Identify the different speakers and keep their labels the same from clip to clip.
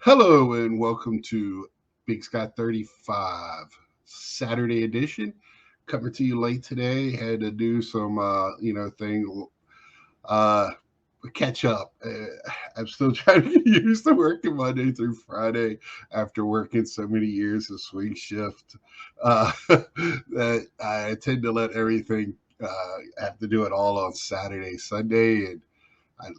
Speaker 1: Hello and welcome to Big Sky 35 Saturday edition. Coming to you late today. Had to do some, thing, uh, catch up. I'm still trying to get used to working Monday through Friday after working so many years of swing shift. That I tend to let everything, have to do it all on Saturday, Sunday, and I,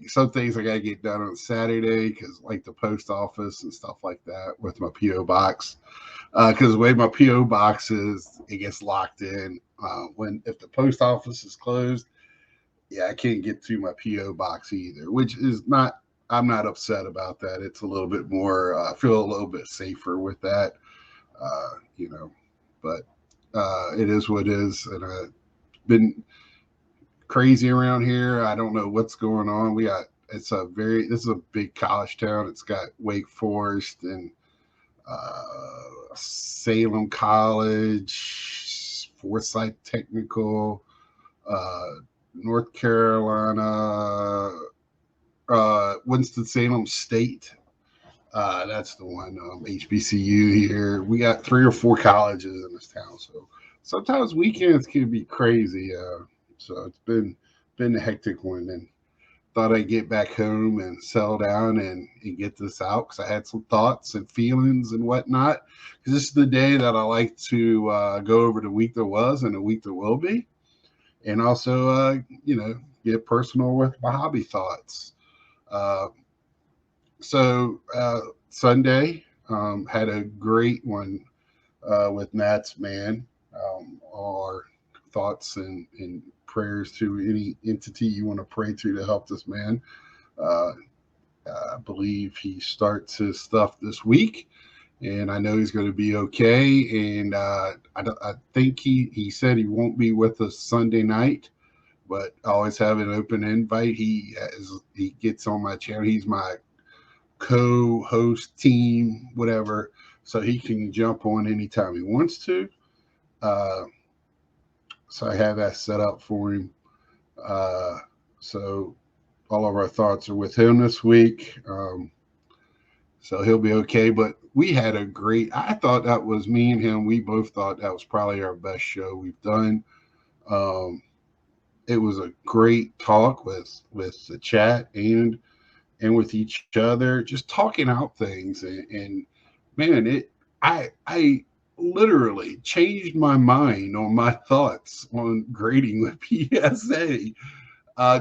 Speaker 1: some things I gotta get done on Saturday because like the post office and stuff like that with my PO box. Because the way my PO box is, it gets locked in. When if the post office is closed, yeah, I can't get to my PO box either. Which is not. I'm not upset about that. It's a little bit more. I feel a little bit safer with that. Uh, you know, but it is what it is, and I've been crazy around here. I don't know what's going on. This is a big college town. It's got Wake Forest and Salem College, Forsyth Technical, uh, North Carolina, Winston Salem State. That's the one. HBCU here. We got three or four colleges in this town, so sometimes weekends can be crazy. So it's been a hectic one, and thought I'd get back home and settle down and get this out because I had some thoughts and feelings and whatnot. Because this is the day that I like to go over the week that was and the week that will be, and also get personal with my hobby thoughts. Uh, so Sunday had a great one with Nat's man. Our thoughts and prayers to any entity you want to pray to help this man. Uh, I believe he starts his stuff this week, and I know he's going to be okay. And I think he said he won't be with us Sunday night, but I always have an open invite. He gets on my channel. He's my co-host team, whatever, so he can jump on anytime he wants to. Uh, so I have that set up for him. So all of our thoughts are with him this week. So he'll be okay. But we had a great. I thought that was me and him. We both thought that was probably our best show we've done. Um, it was a great talk with the chat and with each other, just talking out things and man, I literally changed my mind on my thoughts on grading with PSA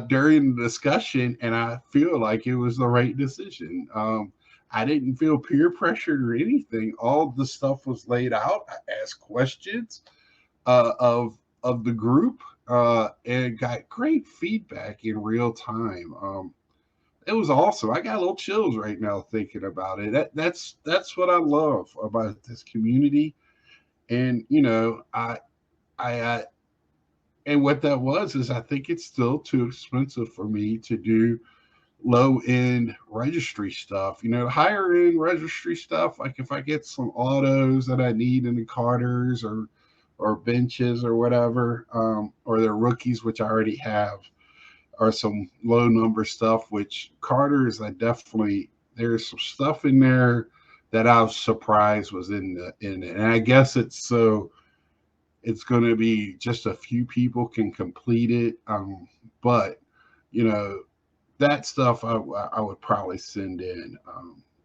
Speaker 1: during the discussion, and I feel like it was the right decision. I didn't feel peer pressured or anything. All the stuff was laid out. I asked questions of the group and got great feedback in real time. It was awesome. I got a little chills right now thinking about it. That's what I love about this community, and I and what that was is I think it's still too expensive for me to do low end registry stuff. The higher end registry stuff, like if I get some autos that I need in the Carters or benches or whatever, or the rookies which I already have, or some low number stuff. Which Carter's, I definitely there's some stuff in there that I was surprised was in it, and I guess it's going to be just a few people can complete it. But you know that stuff I would probably send in.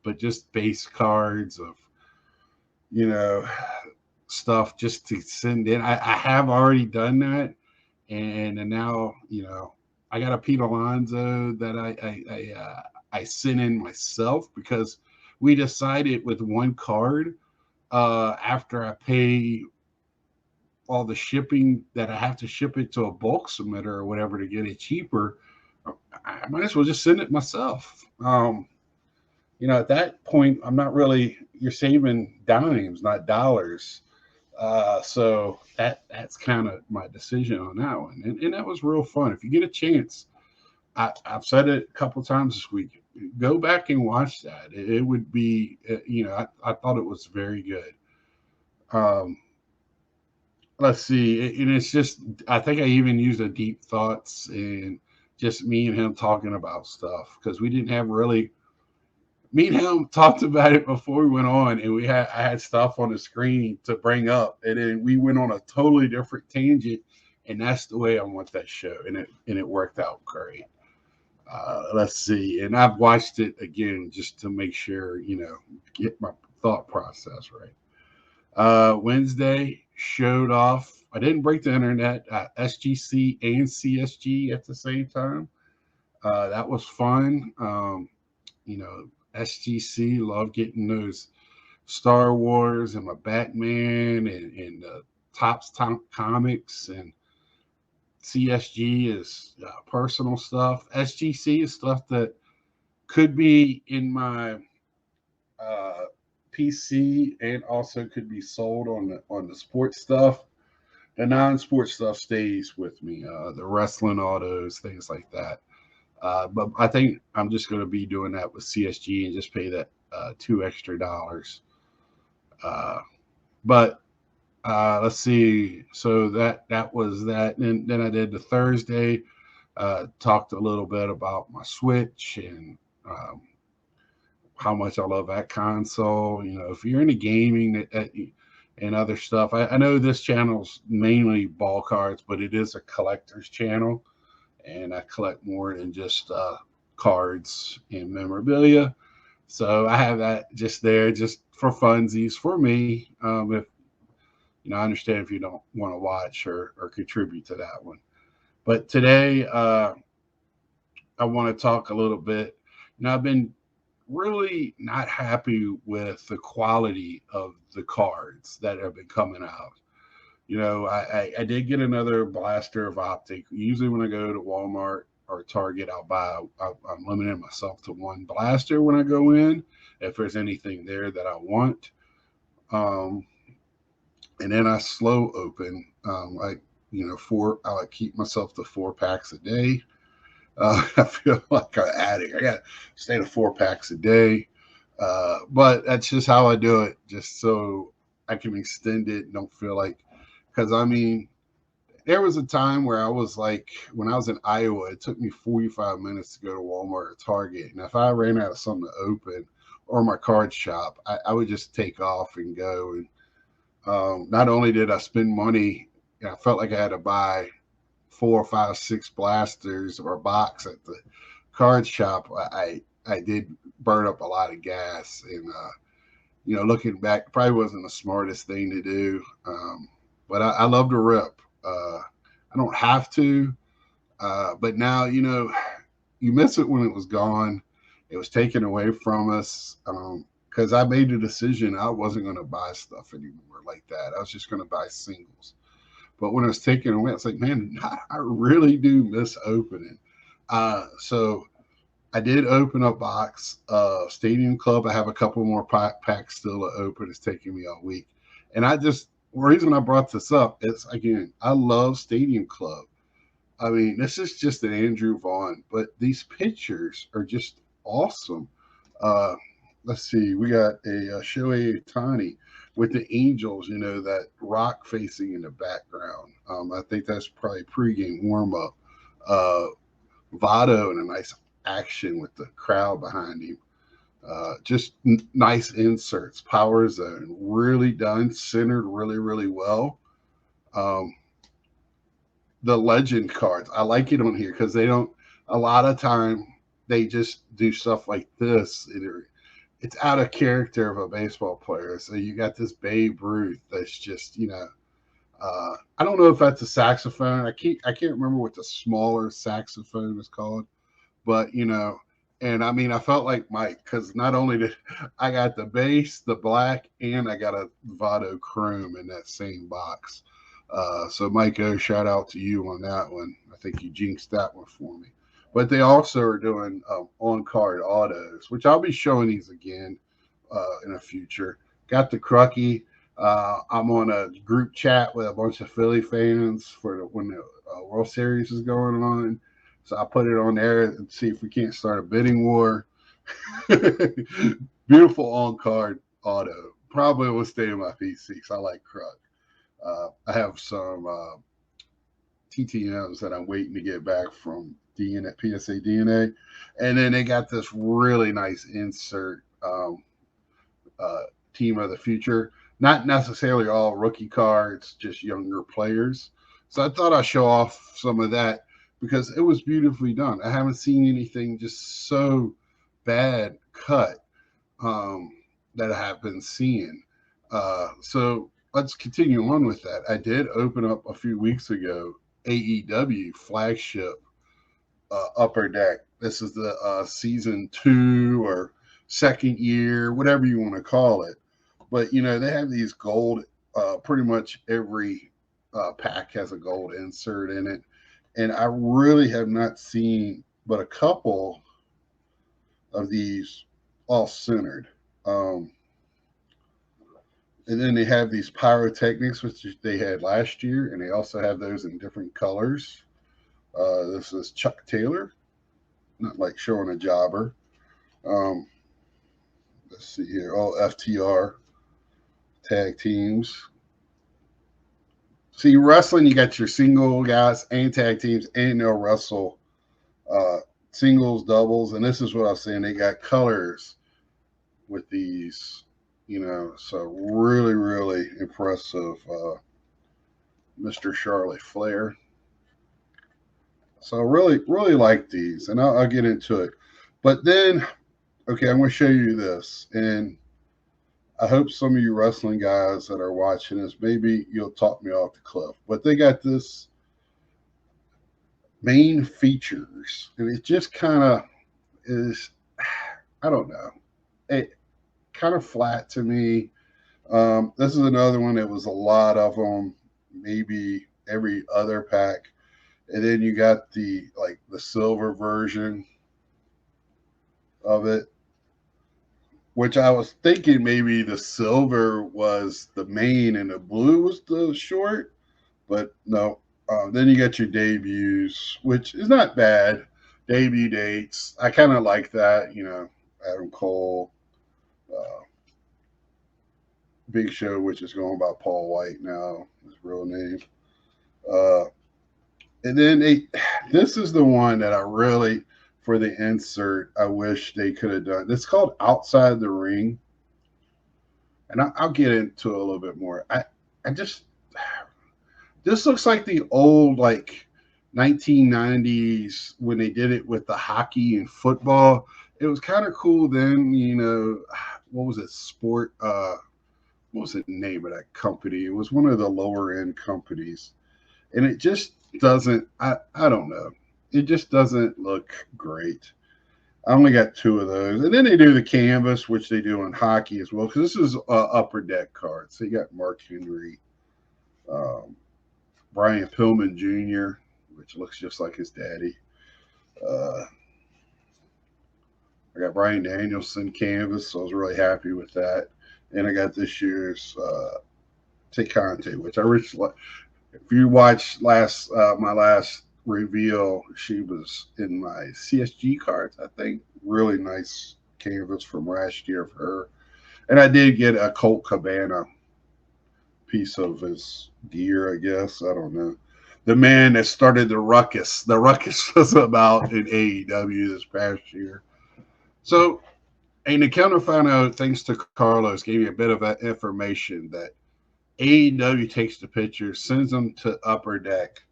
Speaker 1: But just base cards of you know stuff just to send in. I have already done that, and now I got a Pete Alonso that I sent in myself because we decided with one card after I pay all the shipping that I have to ship it to a bulk submitter or whatever to get it cheaper. I might as well just send it myself. At that point, I'm not really. You're saving dimes, not dollars. So that's kind of my decision on that one, and that was real fun. If you get a chance, I've said it a couple times this week. Go back and watch that. It would be, I thought it was very good. Um, let's see, and it's just I think I even used a deep thoughts and just me and him talking about stuff because we didn't have really me and him talked about it before we went on, and I had stuff on the screen to bring up, and then we went on a totally different tangent, and that's the way I want that show, and it worked out great. Let's see, and I've watched it again just to make sure, get my thought process right. Wednesday showed off. I didn't break the internet. SGC and CSG at the same time. That was fun. SGC, love getting those Star Wars and my Batman and Topps Top Comics, and CSG is personal stuff. SGC is stuff that could be in my uh, PC and also could be sold on the sports stuff. The non-sports stuff stays with me. The wrestling autos, things like that. But I think I'm just going to be doing that with CSG and just pay that $2 extra. Uh, but let's see. So that was that. And then I did the Thursday. Talked a little bit about my Switch and how much I love that console. If you're into gaming and other stuff, I know this channel's mainly ball cards, but it is a collector's channel, and I collect more than just cards and memorabilia. So I have that just there, just for funsies for me. If I understand if you don't want to watch or contribute to that one. But today, I want to talk a little bit. I've been really not happy with the quality of the cards that have been coming out. I did get another blaster of Optic. Usually when I go to Walmart or Target, I'm limiting myself to one blaster when I go in, if there's anything there that I want. And then I slow open, I keep myself to 4 packs a day. I feel like an addict. I got to stay to 4 packs a day. But that's just how I do it, just so I can extend it and don't feel like, because there was a time where I was like, when I was in Iowa, it took me 45 minutes to go to Walmart or Target. And if I ran out of something to open or my card shop, I would just take off and go. And not only did I spend money, I felt like I had to buy 4, 5, 6 blasters or a box at the card shop. I did burn up a lot of gas, and looking back, probably wasn't the smartest thing to do. But I love to rip. I don't have to, but now you miss it when it was gone. It was taken away from us, because I made the decision I wasn't going to buy stuff anymore like that. I was just going to buy singles. But when it was taken away, it's like, man, I really do miss opening. So I did open a box of Stadium Club. I have a couple more packs still to open. It's taking me a week. And the reason I brought this up is, again, I love Stadium Club. This is just an Andrew Vaughn, but these pictures are just awesome. Let's see. We got a Shohei Ohtani with the Angels, that rock facing in the background. I think that's probably pregame warm-up. Votto in a nice action with the crowd behind him. Just nice inserts. Power Zone, really done, centered really, really well. The legend cards, I like it on here because they don't, a lot of time, they just do stuff like this. It's out of character of a baseball player. So you got this Babe Ruth that's just, I don't know if that's a saxophone. I can't remember what the smaller saxophone is called, but and I felt like Mike, because not only did I got the bass, the black, and I got a Votto Chrome in that same box. So Mike O, shout out to you on that one. I think you jinxed that one for me. But they also are doing on-card autos, which I'll be showing these again in the future. Got the Crucky. I'm on a group chat with a bunch of Philly fans for when the World Series is going on. So I put it on there and see if we can't start a bidding war. Beautiful on-card auto. Probably will stay in my PC because I like Kruk. I have some TTMs that I'm waiting to get back from DNA, PSA DNA, and then they got this really nice insert, uh, team of the future. Not necessarily all rookie cards, just younger players. So I thought I'd show off some of that because it was beautifully done. I haven't seen anything just so bad cut, um, that I have been seeing. So let's continue on with that. I did open up a few weeks ago AEW flagship, Upper Deck. This is the season 2 or second year, whatever you want to call it. But they have these gold. Pretty much every pack has a gold insert in it, and I really have not seen but a couple of these all centered. Um, and then they have these pyrotechnics, which they had last year, and they also have those in different colors. This is Chuck Taylor, not like showing a jobber. Um, let's see here. Oh, FTR tag teams. See, wrestling, you got your single guys and tag teams, and they'll wrestle uh, singles, doubles. And this is what I was saying. They got colors with these, so really, really impressive. Mr. Charlotte Flair. So I really, really like these, and I'll get into it. But then, okay, I'm going to show you this, and I hope some of you wrestling guys that are watching this, maybe you'll talk me off the cliff. But they got this main features, and it just kind of is, I don't know, it kind of flat to me. This is another one that was a lot of them, maybe every other pack. And then you got the silver version of it, which I was thinking maybe the silver was the main and the blue was the short, but no. Then you got your debuts, which is not bad. Debut dates, I kind of like that. Adam Cole, uh, Big Show, which is going by Paul White now, his real name. Uh, and then this is the one that I really, for the insert, I wish they could have done. It's called Outside the Ring, and I'll get into it a little bit more. I just, this looks like the old 1990s when they did it with the hockey and football. It was kind of cool then. What was it? What was the name of that company? It was one of the lower end companies, and it just doesn't. I don't know. It just doesn't look great. I only got 2 of those, and then they do the canvas, which they do in hockey as well. Because this is Upper Deck cards. So you got Mark Henry, um, Brian Pillman Jr., which looks just like his daddy. Uh, I got Brian Danielson canvas, so I was really happy with that. And I got this year's Tay Conti, which I really, if you watched my last reveal, she was in my CSG cards, I think. Really nice canvas from last year for her. And I did get a Colt Cabana piece of his gear, I guess. I don't know. The man that started the ruckus. The ruckus was about in AEW this past year. So, and the counterfeit note, thanks to Carlos, gave me a bit of that information that AEW takes the pictures, sends them to Upper Deck,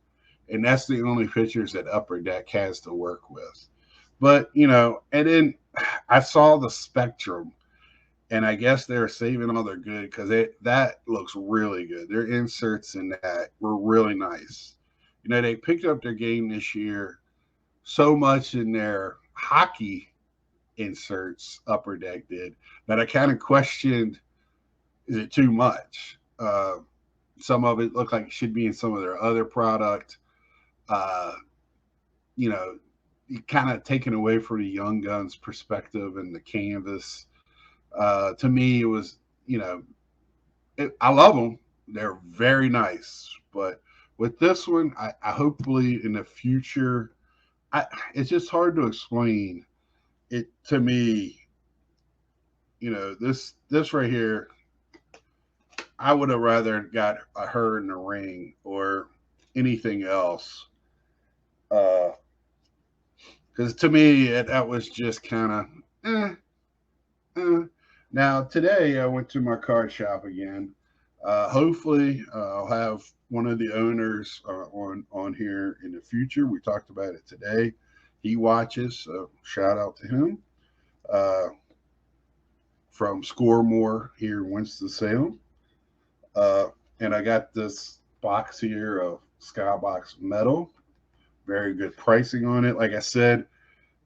Speaker 1: and that's the only pictures that Upper Deck has to work with. But, and then I saw the Spectrum, and I guess they're saving all their good because that looks really good. Their inserts in that were really nice. They picked up their game this year so much in their hockey inserts, Upper Deck did, that I kind of questioned, is it too much? Some of it looked like it should be in some of their other product. Uh, you know, kind of taken away from the Young Guns perspective and the canvas. To me, it was, I love them. They're very nice. But with this one, I hopefully in the future, it's just hard to explain it to me. This right here, I would have rather got her in the ring or anything else. Uh, because to me that was just kind of eh. Now today I went to my card shop again. Hopefully I'll have one of the owners on here in the future. We talked about it today. He watches, so shout out to him. Uh, from Scoremore here in Winston-Salem. Uh, and I got this box here of Skybox Metal. Very good pricing on it. Like I said,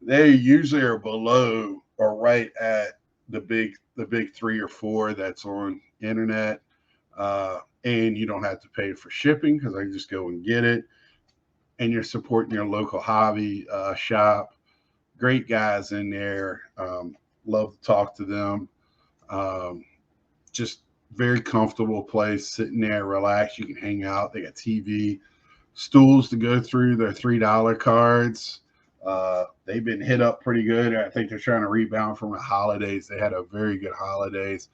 Speaker 1: they usually are below or right at the big 3 or 4 that's on internet. And you don't have to pay for shipping because I can just go and get it. And you're supporting your local hobby shop. Great guys in there. Love to talk to them. Um, just very comfortable place, sitting there, relax. You can hang out. They got TV, stools to go through. Their $3 cards. They've been hit up pretty good. I think they're trying to rebound from the holidays. They had a very good holidays,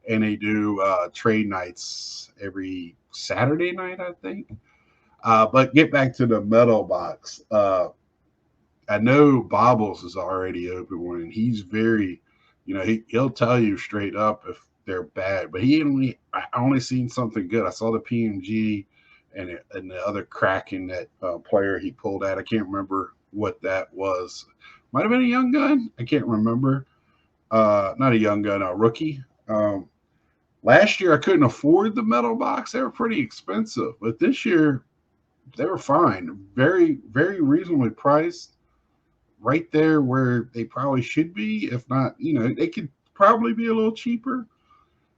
Speaker 1: and they do trade nights every Saturday night, I think. But get back to the metal box. I know Bobbles is already open one, and he's very, he'll tell you straight up if they're bad. But I only seen something good. I saw the PMG and the other cracking that player he pulled out. I can't remember what that was. Might have been a young gun. I can't remember. Not a young gun, a rookie. Last year I couldn't afford the metal box. They were pretty expensive, but this year they were fine. Very, very reasonably priced. Right there where they probably should be. If not, they could probably be a little cheaper.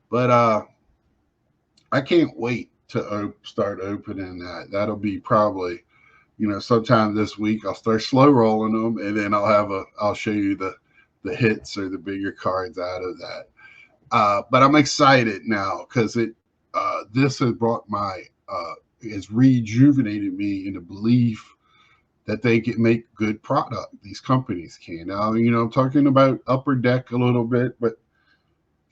Speaker 1: But I can't wait to start opening that. That'll be probably, sometime this week. I'll start slow rolling them, and then I'll show you the hits or the bigger cards out of that. But I'm excited now because this has brought has rejuvenated me in the belief that they can make good product. These companies can. Now, I'm talking about Upper Deck a little bit, but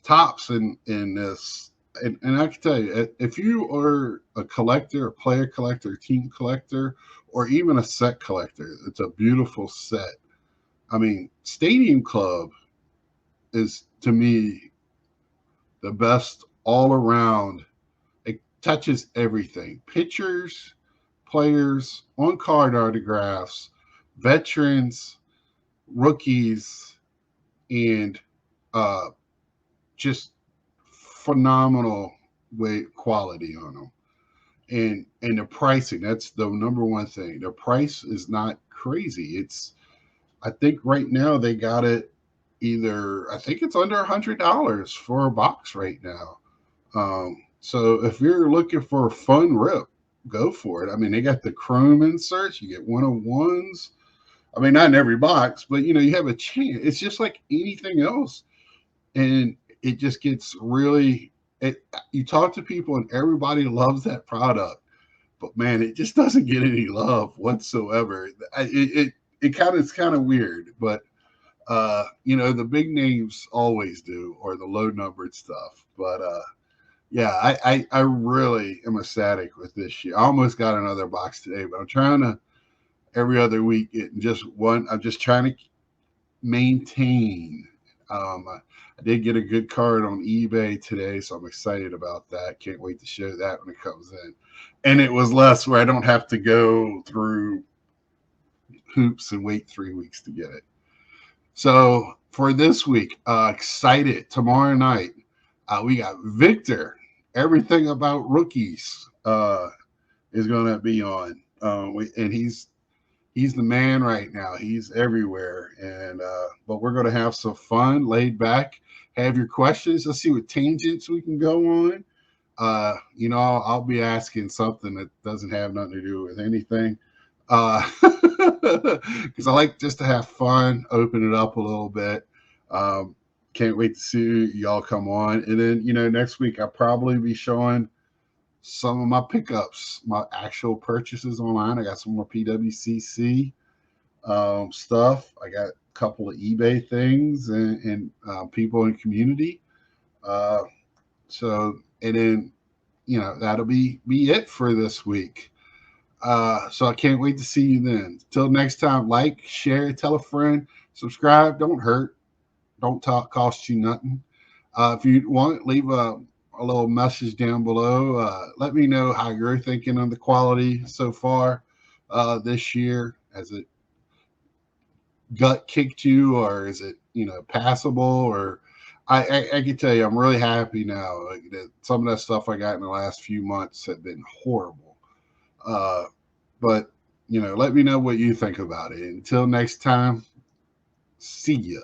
Speaker 1: Tops in this. And I can tell you, if you are a collector, a player collector, a team collector, or even a set collector, it's a beautiful set. I mean, Stadium Club is, to me, the best all around. It touches everything: pitchers, players, on card autographs, veterans, rookies, and just phenomenal quality on them. And the pricing, that's the number one thing. The price is not crazy. I think right now they got it I think it's under $100 for a box right now. So if you're looking for a fun rip, go for it. I mean, they got the chrome inserts. You get 101s. I mean, not in every box, but you have a chance. It's just like anything else. And it just gets really, you talk to people and everybody loves that product, but man, it just doesn't get any love whatsoever. It's kind of weird, but the big names always do, or the low numbered stuff. But yeah, I really am ecstatic with this year. I almost got another box today, but I'm trying to every other week get just one. I'm just trying to maintain. I did get a good card on eBay today, so I'm excited about that. Can't wait to show that when it comes in. And it was less where I don't have to go through hoops and wait 3 weeks to get it. So for this week, excited. Tomorrow night, we got Victor. Everything about rookies is going to be on. And he's the man right now. He's everywhere. And but we're going to have some fun, laid back, have your questions. Let's see what tangents we can go on. I'll be asking something that doesn't have nothing to do with anything. Because I like just to have fun, open it up a little bit. Can't wait to see y'all come on. And then, next week I'll probably be showing some of my pickups, my actual purchases online. I got some more PWCC stuff. I got a couple of eBay things and people in the community. So, and then, that'll be it for this week. So I can't wait to see you then. Till next time, like, share, tell a friend, subscribe. Don't hurt. Don't talk. Cost you nothing. If you want, leave a little message down below. Let me know how you're thinking on the quality so far this year. Has it gut kicked you, or is it passable? Or I can tell you, I'm really happy now. Like, that some of that stuff I got in the last few months have been horrible. But let me know what you think about it. Until next time, see ya.